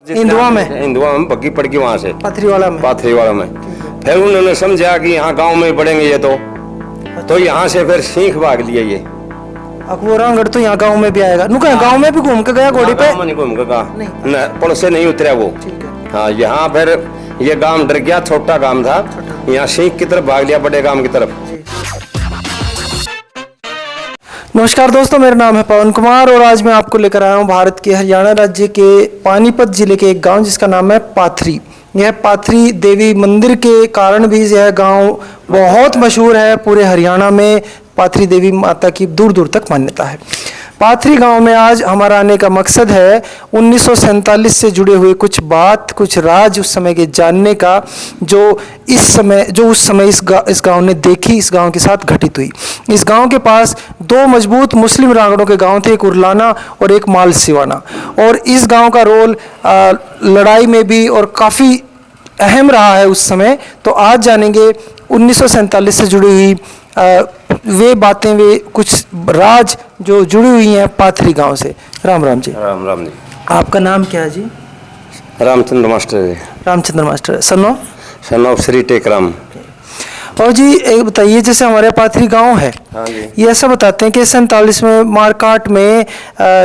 हिंदुआ में बग्गी पड़ गई वहाँ से पाथरीवाला में फिर उन्होंने समझा कि यहाँ गांव में बढ़ेंगे ये तो यहाँ से फिर सीख भाग लिया ये। अब वो रामगढ़ तो यहाँ गांव में भी आएगा नुका गांव में भी घूम के गया घोड़ी पे नहीं घूम के कहा पुल से नहीं उतरा वो। हाँ यहाँ फिर ये गांव डर गया, छोटा गांव था, यहाँ सीख की तरफ भाग लिया बड़े गांव की तरफ। नमस्कार दोस्तों, मेरा नाम है पवन कुमार और आज मैं आपको लेकर आया हूँ भारत के हरियाणा राज्य के पानीपत जिले के एक गांव जिसका नाम है पाथरी। यह पाथरी देवी मंदिर के कारण भी यह गांव बहुत मशहूर है। पूरे हरियाणा में पाथरी देवी माता की दूर दूर तक मान्यता है। पाथरी गांव में आज हमारा आने का मकसद है 1947 से जुड़े हुए कुछ राज उस समय के जानने का, जो उस समय इस गांव ने देखी, इस गांव के साथ घटित हुई। इस गांव के पास दो मजबूत मुस्लिम रांगड़ों के गांव थे, एक उरलाना और एक माल सिवाना, और इस गांव का रोल लड़ाई में भी और काफ़ी अहम रहा है उस समय। तो आज जानेंगे 1947 से जुड़ी हुई वे बातें, वे कुछ राज जो जुड़ी हुई हैं पाथरी गांव से। राम राम जी। राम राम जी। आपका नाम क्या है जी? Ramchandra master ji. Ramchandra master. Son of Shri Tekram. और जी एक बताइए, जैसे हमारे पाथरी गांव है, हाँ जी। ये ऐसा बताते हैं कि 47 में मारकाट में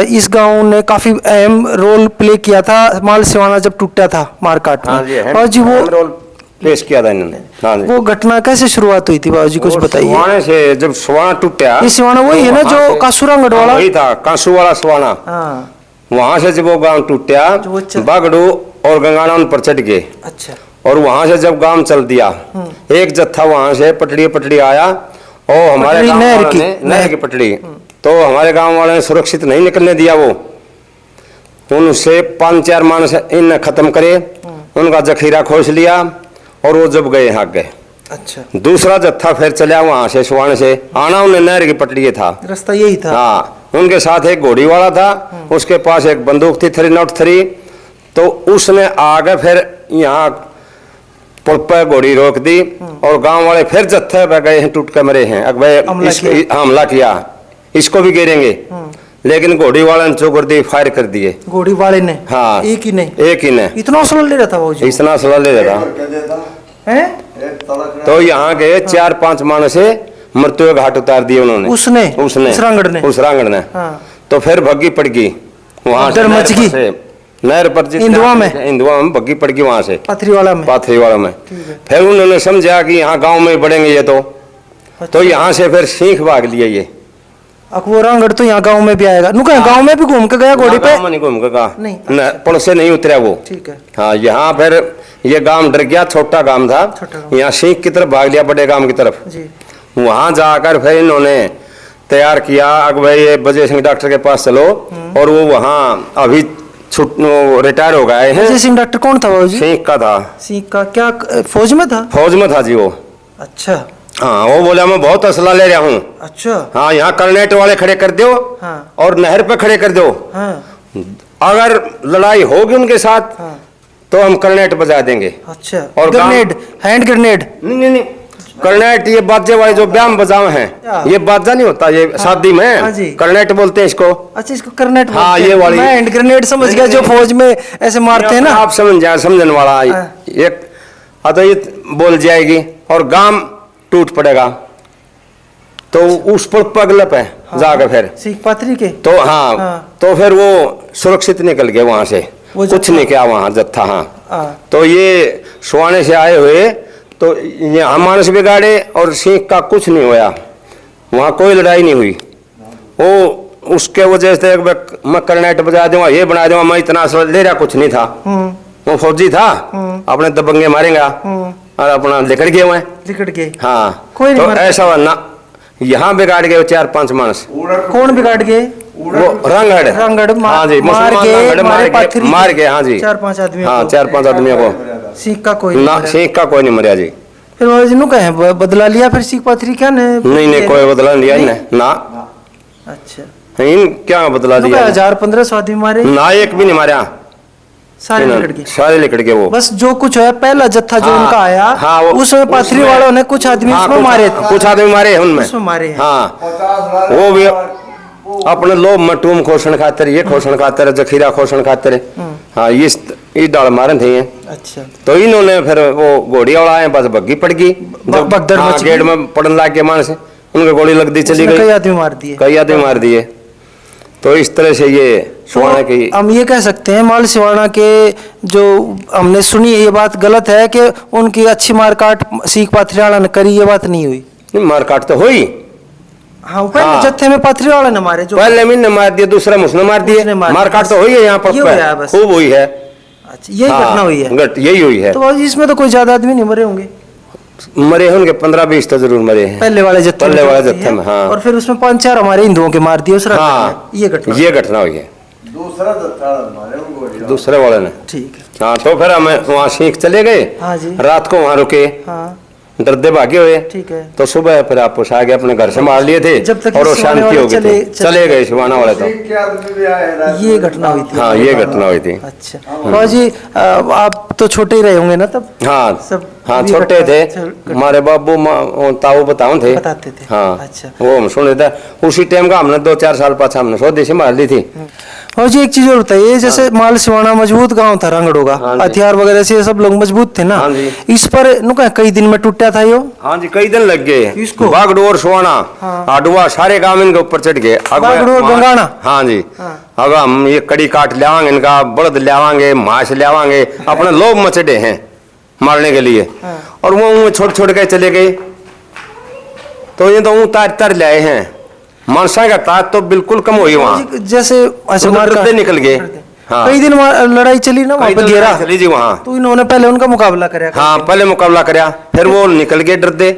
इस गांव ने काफी अहम रोल प्ले किया था। माल सिवाना जब टूटा था मारकाट में। हाँ जी, और जी वो रोल पेश किया था इन्होंने। हाँ जी। वो घटना कैसे शुरुआत हुई थी बाबूजी, कुछ बताइए। सिवाने से जब सिवाना टूटा, ये सिवाना वही है ना जो कासूरांगढ़ वाला? वही था, कांसू वाला सिवाना। हाँ। वहां से जब वो गांव टूटा, बागड़ू और गंगाना उन पर चढ़ गए। अच्छा। और वहां से जब गांव चल दिया, एक जत्था वहां से पटड़ी आया और हमारे गांव वालों ने नहर की पटड़ी, तो हमारे गांव वालों ने सुरक्षित नहीं निकलने दिया। वो उनसे 5-4 मानस इन खत्म करे, उनका जखीरा खोस लिया और वो जब गए हाक गए। अच्छा। दूसरा जत्था फिर चला वहां से सुवान से आना, उन्हें नहर की पटड़ी था, रास्ता यही था। हाँ, उनके साथ एक घोड़ी वाला था, उसके पास एक बंदूक थी 303, तो उसने आगे फिर यहाँ पुल पर घोड़ी रोक दी और गांव वाले फिर जत्थे पे गए हैं, टूट के मरे हैं। हमला किया, इसको भी गिरेंगे, लेकिन घोड़ी वाले ने चौकर दी, फायर कर दिए घोड़ी वाले ने। हाँ, एक ही ने। इतना असला ले रहा था वो जी? इतना असला ले रहा था। तो यहाँ के 4-5 मानस से मृत्यु घाट उतार दिए उन्होंने। उसने उस रांगड़ ने। तो फिर भग्गी पड़ गई वहां, डर मच गई नहर पर। हिंदुआ में भग्गी पड़ गई वहां से पाथरी वाला में। फिर उन्होंने समझा कि यहाँ गांव में बढ़ेंगे ये तो यहाँ से फिर सीख भाग लिया ये। वो रामगढ़ तो यहाँ गांव में भी आएगा नुका गांव में भी घूम के गया घोड़ी पे? नहीं घूम के कहा, पुल से नहीं उतरा वो। ठीक है। हाँ, यहाँ फिर ये गांव डर गया, छोटा गांव था, यहाँ सीख की तरफ भाग लिया बड़े गांव की तरफ। वहां जाकर फिर इन्होंने तैयार किया, भाई ये बजे सिंह डॉक्टर के पास चलो, और वो वहाँ अभी रिटायर हो गए हैं। बजे सिंह डॉक्टर कौन था बाबूजी? सीख का था। सीख का क्या फौज में था? फौज में था जी वो। अच्छा। हाँ, वो बोला मैं बहुत असला ले रहा हूँ। अच्छा। हाँ, यहाँ कर्नेट वाले खड़े कर दो। हाँ। और नहर पे खड़े कर दो। हाँ। अगर लड़ाई होगी उनके साथ, हाँ, तो हम कर्नेट बजा देंगे। अच्छा। और ग्रेनेड, हैंड ग्रेनेड? नहीं, कर्नेट ये बाजे वाले जो ब्याम बजाव हैं, ये बाजा नहीं होता, ये शादी में। हाँ जी। कर्नेट बोलते हैं इसको। अच्छा, इसको कर्नेट बोलते हैं। हाँ, ये वाली। मैं हैंड ग्रेनेड समझ गया, जो फौज में ऐसे मारते हैं ना। आप समझने वाला एक अद्वैत बोल जाएगी और गांव टूट पड़ेगा, तो उस पर पगलप है। हाँ। जाकर फिर सीख पाथरी के तो हाँ, तो फिर वो सुरक्षित निकल गए वहां से, कुछ नहीं किया वहां जत्था। हाँ। तो ये सुवाने से आए हुए तो यहाँ मानस बिगाड़े और सीख का कुछ नहीं होया, वहां कोई लड़ाई नहीं हुई। वो उसके वजह से मैं कर्नेट बजा दूंगा, ये बना दूंगा, मैं इतना ले रहा कुछ नहीं था। वो फौजी था, अपने दबंगे मारेगा और अपना लिकड़ गए। हाँ, कोई तो ऐसा वरना यहाँ बिगाड़ गए 4-5 मानस। कौन बिगाड़ गए? वो रांगड़ हाँ जी, मार गए। हाँ जी, 4-5 आदमी। हाँ, 4-5 आदमियों को। सीख का कोई नहीं मरिया जी। फिर वो कहे बदला लिया फिर सीख पाथरी क्या? नहीं, कोई बदला लिया ना। अच्छा, क्या बदला लिया? 1000-1500 आदमी मारे ना, एक भी नहीं मारा, सारे लिकड़ गए। वो बस जो कुछ है पहला जत्था जो उनका आया, हाँ, उसमें पाथरी वालों ने कुछ आदमी उसमें मारे थे। कुछ आदमी मारे उनमें मारे। हाँ, वो भी अपने लोभ मटूम खोषण खातिर, ये खोषण खातिर, जखीरा खोषण खातिर हाँ ये डाल मारे थे ये। अच्छा। तो इन्होंने फिर वो घोड़ी वाला आए बस बग्गी पड़ गई, भगदड़ हाँ, मच गेट में पड़न लग गया मानस, उनके गोली लग दी, चली गई, कई आदमी मार दिए, कई आदमी मार दिए। तो इस तरह से ये सिवाना की, हम ये कह सकते हैं माल सिवाना के जो हमने सुनी ये बात गलत है कि उनकी अच्छी मारकाट सीख पाथरीवाला ने करी, ये बात नहीं हुई। नहीं मारकाट तो हुई, हाँ पहले जत्थे में पाथरीवाला ने मारे, जो पहले मीन ने मार दिया, दूसरा मुझने मार दिया, मारकाट तो हुई है यहाँ पर, खूब हुई है। अच्छा, यही घटना हुई है, यही हुई है। तो इसमें तो कोई ज्यादा आदमी नहीं मरे होंगे? मरे होंगे 15-20 तो जरूर मरे हैं पहले वाले जत्थे में, हाँ। और फिर उसमें 5-4 हमारे हिंदुओं के मार दिए उस रात। हाँ, ये घटना हुई है, दूसरे वाले ने। ठीक है। हाँ, तो फिर हम वहाँ सीख चले गए, हाँ जी, रात को वहाँ रुके, हाँ, डरते भागे हुए। ठीक है। तो सुबह फिर आपस आ गए, अपने घर से मार लिए थे, जब तक और वो शांति हो गई, चले गए सिवाना वाले। तो ये घटना हुई थी। हाँ, ये घटना हुई थी। अच्छा बाबा जी, आप तो छोटे ही रहे होंगे ना तब? हाँ सब, हाँ, छोटे थे, हमारे बाबू ताऊ बताते थे। हाँ, अच्छा, वो हम सुन रहे थे उसी टाइम का, हमने 2-4 साल पास हमने स्वदेशी मार ली थी। और जी एक चीज और बताइए, जैसे माल सिवाना मजबूत गांव था रंगड़ोगा, हथियार वगैरह से सब लोग मजबूत थे ना, इस पर कई दिन में टूटा था यो? हाँ जी, कई दिन लग गए, बागडोर सिवाना, आडुआ, सारे गांव इनके ऊपर चढ़ गए। बागडोर गंगाना, हाँ जी, अब हम ये कड़ी काट लावांगे, इनका बड़द लावांगे, मांस लावांगे, अपने लोग मचड़े हैं मारने के लिए, और वो छोड़ छोड़ के चले गए। तो ये तो तार लाए हैं, मानसा का ताज तो बिल्कुल कम हुई वहाँ, जैसे निकल गए। हाँ, कई दिन लड़ाई चली ना वहाँ पे, घेरा चली जी वहाँ। तो इन्होंने पहले उनका मुकाबला कराया। हाँ, पहले मुकाबला कराया, फिर वो निकल गए डरते,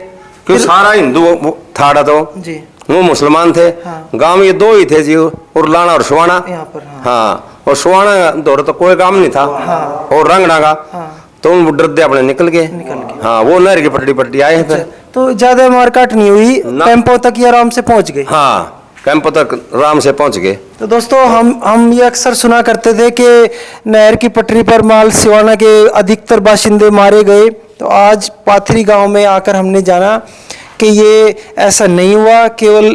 क्योंकि सारा हिंदू था तो जी, वो मुसलमान थे। गांव ये 2 ही थे जी, उरलाना और सुवाना। हाँ, और सुवाना दौड़ तो कोई काम नहीं था, और रंगना का, तो वो डरते अपने निकल गए। हाँ, वो नहर की पट्टी आए हैं। फिर तो ज्यादा मारकाट नहीं हुई, कैंपों तक ही आराम से पहुंच गए। हाँ, कैंप तक आराम से पहुंच गए। तो दोस्तों हम ये अक्सर सुना करते थे कि नहर की पटरी पर माल सिवाना के अधिकतर बाशिंदे मारे गए, तो आज पाथरी गांव में आकर हमने जाना कि ये ऐसा नहीं हुआ। केवल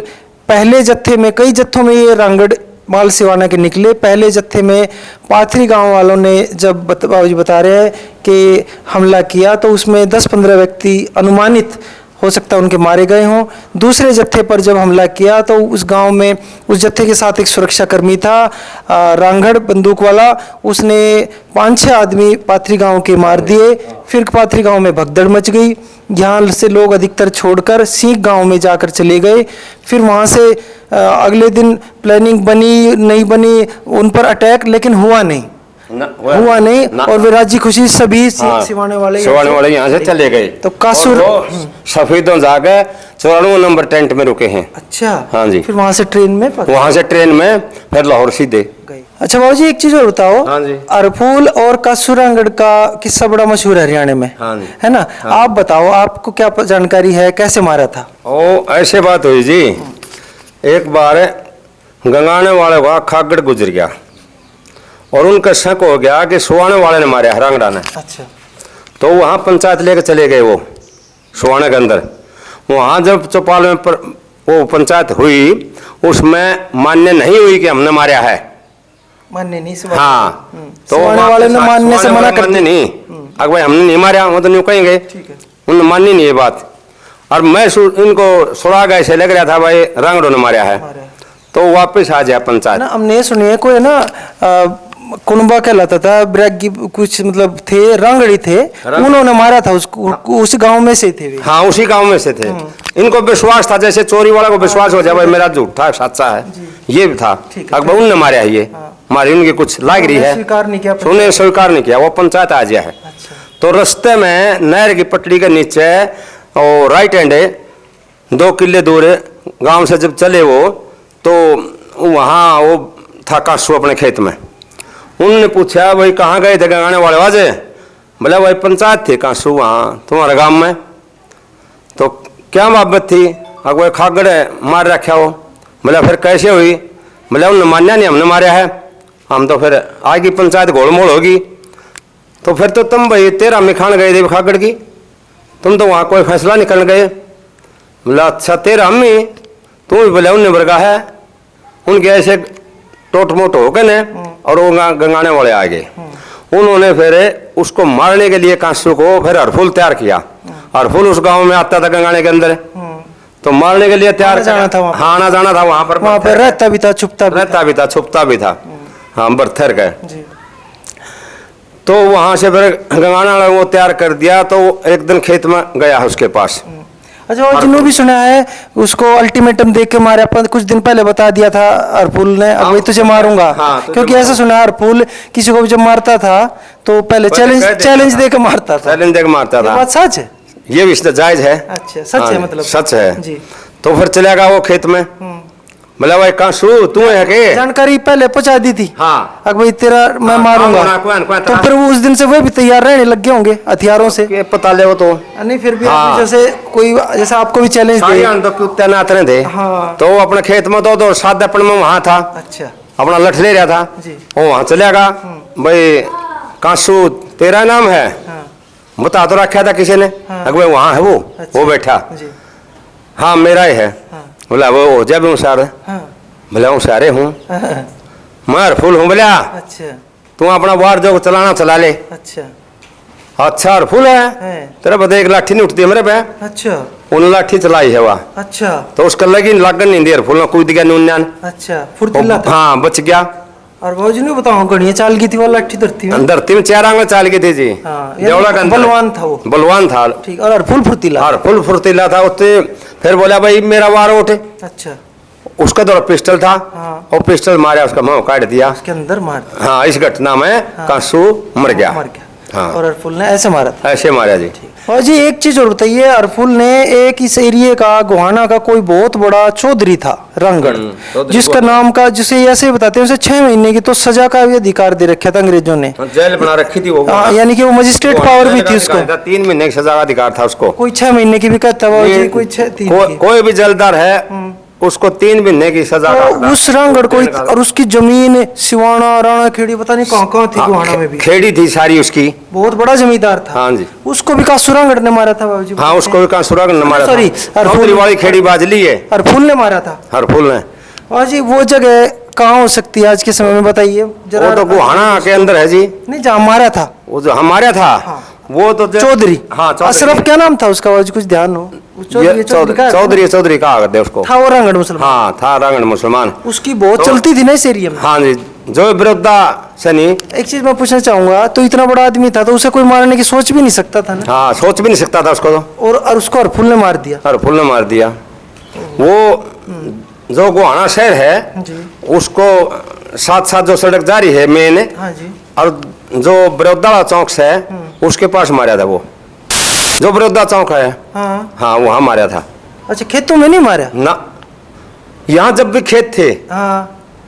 पहले जत्थे में, कई जत्थों में ये रांगड़ माल सिवाना के निकले, पहले जत्थे में पाथरी गांव वालों ने जब बाबूजी बता रहे हैं कि हमला किया, तो उसमें 10-15 व्यक्ति अनुमानित हो सकता है उनके मारे गए हों। दूसरे जत्थे पर जब हमला किया तो उस गांव में उस जत्थे के साथ एक सुरक्षाकर्मी था, रांगड़ बंदूक वाला, उसने 5-6 आदमी पाथरी गांव के मार दिए। फिर पाथरी गांव में भगदड़ मच गई, यहाँ से लोग अधिकतर छोड़कर सीख गांव में जाकर चले गए। फिर वहाँ से अगले दिन प्लानिंग बनी नहीं बनी उन पर अटैक, लेकिन हुआ नहीं, और वे राजी खुशी सभी सिवाने वाले यहाँ से चले गए। तो कासुर सफेदों जाकर 94 नंबर टेंट में रुके हैं। अच्छा, हाँ जी, फिर वहाँ से ट्रेन में फिर लाहौर सीधे गए। अच्छा बाबू जी, एक चीज और बताओ। हाँ जी, अरफूल और कासुरांगड़ का किस्सा बड़ा मशहूर है हरियाणा में। हाँ जी, है ना। हाँ। आप बताओ, आपको क्या जानकारी है, कैसे मारा था? ओ ऐसे बात हुई जी, एक बार गंगाने वाले का खागड़ गुजर गया, और उनका शक हो गया कि सुवाने वाले ने मारा रांगड़ा ने। अच्छा, तो वहाँ पंचायत लेकर चले गए, वो सुवाने के अंदर। वहाँ जब चौपाल में वो पंचायत हुई, उसमें मान्य नहीं हुई कि हमने मारा है, मान्य नहीं। हाँ, तो सुवाने वाले ने मानने से मना कर दिया, नहीं, अगर भाई हमने नहीं मारा, वो तो न्यू कहेंगे, उन्होंने मानी नहीं ये बात। और मैं इनको सुड़ा गए से लग रहा था भाई रांगड़ों ने मारा है, तो वापस आ जाए पंचायत। हमने सुनिए कोई ना कुनबा कहलाता था, ब्रैगी कुछ मतलब थे, रंगड़ी थे, उन्होंने मारा था उसको, उस गांव में से थे वे। हाँ, उसी गांव में से थे। इनको विश्वास था, जैसे चोरी वाला को विश्वास हो जाए भाई मेरा झूठा सच्चा है, ये भी था। अकबर उनने मारा है, ये मारी उनकी कुछ लाग रही है, उन्हें स्वीकार नहीं किया, वो पंचायत आ गया है। तो रास्ते में नहर की पटड़ी के नीचे और राइट हैंड 2 किले दूर गांव से जब चले वो, तो वहाँ वो था कासू अपने खेत में। उनने पूछा भाई कहाँ गए थे गंगाने वाले वाजे? बोला भाई पंचायत थी कासू वहाँ तुम्हारे गांव में। तो क्या बाबत थी? अगर खागड़ मार रखा हो। बोला फिर कैसे हुई? बोला उन्होंने मान्या नहीं हमने मारा है, हम तो फिर आगे पंचायत गोलमोल होगी। तो फिर तो तुम भाई 13 में खान गए थे खागड़ की, तुम तो वहाँ कोई फैसला निकल गए। बोला अच्छा 13 में तुम भी बोले उन्हें वर्गा है, उनके ऐसे टोट मोट हो गए न, और वो गंगाने वाले आ गए। उन्होंने फिर उसको मारने के लिए कांसू को फिर हरफुल तैयार किया। हरफुल उस गांव में आता था गंगाने के अंदर, तो मारने के लिए तैयार जाना था वहाँ, हाँ आना जाना था वहां पर रहता भी था, छुपता भी था, छुपता भी था। हाँ बर्थर का। तो वहां से फिर गंगाना वाला वो तैयार कर दिया, तो एक दिन खेत में गया उसके पास। अच्छा, और जिन्होंने भी सुना है उसको अल्टीमेटम देख के मारे, अपन कुछ दिन पहले बता दिया था हरफुल ने, अब मैं तुझे मारूंगा। हाँ, क्योंकि ऐसा सुना है हरफुल किसी को भी जब मारता था तो पहले चैलेंज दे के मारता था। चैलेंज दे के मारता था। बात सच है? ये भी जायज है। अच्छा, सच है, मतलब सच है जी। तो फिर चलेगा वो खेत में, बोला भाई कांसू तू है के? जानकारी पहले पहुंचा दी थी। हाँ, अब भाई तेरा मैं मारूंगा, तो फिर वो उस दिन से वे भी तैयार रहने लग गए होंगे हथियारों से। पता ले वो तो नहीं, फिर भी हाँ। जैसे कोई जैसे आपको भी चैलेंज तो तैनात रहे थे। हाँ। तो वो अपने खेत में तो सादापन में वहां था। अच्छा, अपना लठ ले रहा था जी। वो वहां चलेगा, भाई कांसू तेरा नाम है? बता तो रखा था किसी ने। अगर वहां है वो बैठा, हाँ मेरा ही है। बोला वो हो जाए होशियार। बोला होशियारे हूँ मैं, हरफुल हूँ। बोला अच्छा, तू अपना वार जो चलाना चला ले। अच्छा, अच्छा हरफुल है तेरा बता, एक लाठी नहीं उठती मेरे पे। अच्छा, उन लाठी चलाई है वह। अच्छा, तो उसका लगी लागन नहीं दी, हरफुल कूद गया नून। अच्छा, फुर्तीला था। हाँ बच गया। और बाबूजी ने बताओ घड़िया चाल की थी वो लाठी धरती में? धरती में 4 आंगल चाल की थी जी। बलवान था वो। बलवान था, ठीक। और हरफुल फुर्तीला? हरफुल फुर्तीला था। उससे फिर बोला भाई मेरा वार उठे। अच्छा, उसका तो पिस्टल था। और पिस्टल मारा, उसका मुंह काट दिया। उसके अंदर मार? हाँ, इस घटना में कांसू मर गया। हाँ। और हरफुल ने ऐसे मारा था? ऐसे मारा जी। और जी एक चीज और बताइए, हरफुल ने एक इस एरिया का गोहाना का कोई बहुत बड़ा चौधरी था रंगड़, जिसका नाम का जिसे ऐसे बताते हैं उसे 6 महीने की तो सजा का भी अधिकार दे रखा था अंग्रेजों ने। जेल बना रखी थी वो। यानी कि वो मजिस्ट्रेट पावर भी थी उसको। 3 महीने की सजा का अधिकार था उसको। कोई 6 महीने की भी कहता है, कोई भी जलदार है उसको 3 महीने की सजा। तो उस रंगड़ को और उसकी जमीन सिवाना राणा खेड़ी पता नहीं कहाँ थी गोहाना में भी। खेड़ी थी सारी उसकी। बहुत बड़ा जमींदार था। हाँ जी। उसको भी कांसू रंगड़ ने मारा था बाबूजी? हाँ, उसको भी कांसू रंगड़ ने मारा। सॉरी, हरफुल वाली खेड़ी बाजली है। हरफुल ने मारा था? हरफुल ने। और जी वो जगह कहाँ हो सकती है आज के समय में, बताइए जरा। वो तो गोहाना के अंदर है जी। नहीं, जहाँ मारा था वो जो हमारा था वो तो चौधरी। हाँ, अशरफ क्या नाम था उसका? कुछ ध्यान हो? चौधरी कहा करते उसको। था वो रंगड़ मुसलमान? हाँ, था रंगड़ मुसलमान। उसकी बहुत चलती थी ना इस एरिया में। हाँ जी, जो विरोधा सनी। एक चीज मैं पूछना चाहूंगा, तो इतना बड़ा आदमी था तो उसे कोई मारने की सोच भी नहीं सकता था ना? हाँ, सोच भी नहीं सकता था उसको तो। और उसको हरफुल ने मार दिया? हरफुल ने मार दिया। वो जो गोहाना शहर है उसको साथ जो सड़क जारी है मेन, और जो बड़ौदा चौक से है उसके पास मारा था वो। जो बड़ौदा चौक है हाँ वहाँ मारा था। अच्छा, खेतों में नहीं मारा ना? यहाँ जब भी खेत थे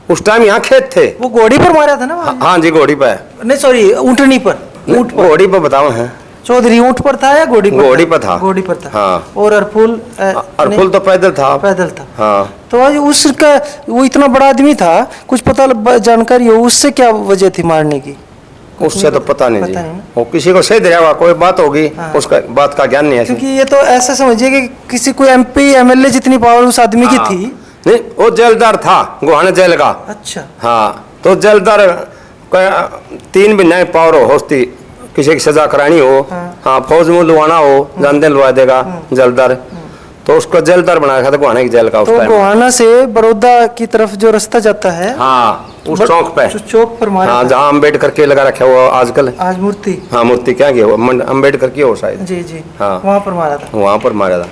उस टाइम यहाँ खेत थे। वो घोड़ी पर मारा था ना? हाँ जी, घोड़ी पर। नहीं सॉरी, ऊँटनी पर। घोड़ी पर बताओ है। चौधरी ऊँट पर था या घोड़ी पर? घोड़ी पर था। घोड़ी पर था। हाँ। और हरफुल? हरफुल तो पैदल था। पैदल था। हाँ। तो आज उसका वो इतना बड़ा आदमी था, कुछ पता जानकारी हो उससे क्या वजह थी मारने की? उससे तो पता नहीं जी। वो किसी को सही दिया कोई बात होगी। उसका बात का ज्ञान नहीं है। क्योंकि ये तो ऐसा समझिए कि किसी कोई MP MLA जितनी पावर उस आदमी की थी। नहीं, वो जेलदार था गोहाना जेल का। अच्छा। हाँ, तो जेलदार 3 महीने पावर होती, किसी की सजा करानी हो। हाँ, फौज में लुवाना हो जानते लुवा देगा जेलदार। तो उसको जेलदार बनाया था गोहाना की जेल का। तो गोहाना से बड़ौदा की तरफ जो रास्ता जाता है, हाँ, उस चौक पे। चौक पर मारा। हाँ, जहाँ अम्बेडकर के लगा रखा हुआ आजकल। आज मूर्ति। हाँ, मूर्ति क्या गया अम्बेडकर की हो शायद। जी जी। हाँ, वहाँ पर मारा था। वहाँ पर मारा था।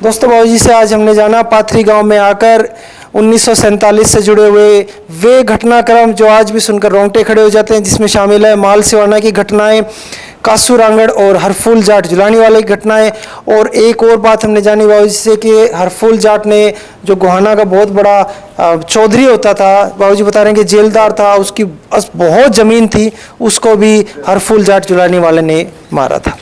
दोस्तों, बाबूजी से आज हमने जाना पाथरी गांव में आकर 1947 से जुड़े हुए वे घटनाक्रम जो आज भी सुनकर रोंगटे खड़े हो जाते हैं, जिसमें शामिल है माल सिवाना की घटनाएं, कासू रांगड़ और हरफुल जाट जुलानी वाली घटनाएं। और एक और बात हमने जानी बाबूजी से कि हरफुल जाट ने जो गोहाना का बहुत बड़ा चौधरी होता था, बाबूजी बता रहे हैं कि जेलदार था, उसकी बहुत ज़मीन थी, उसको भी हरफुल जाट जुलानी वाले ने मारा था।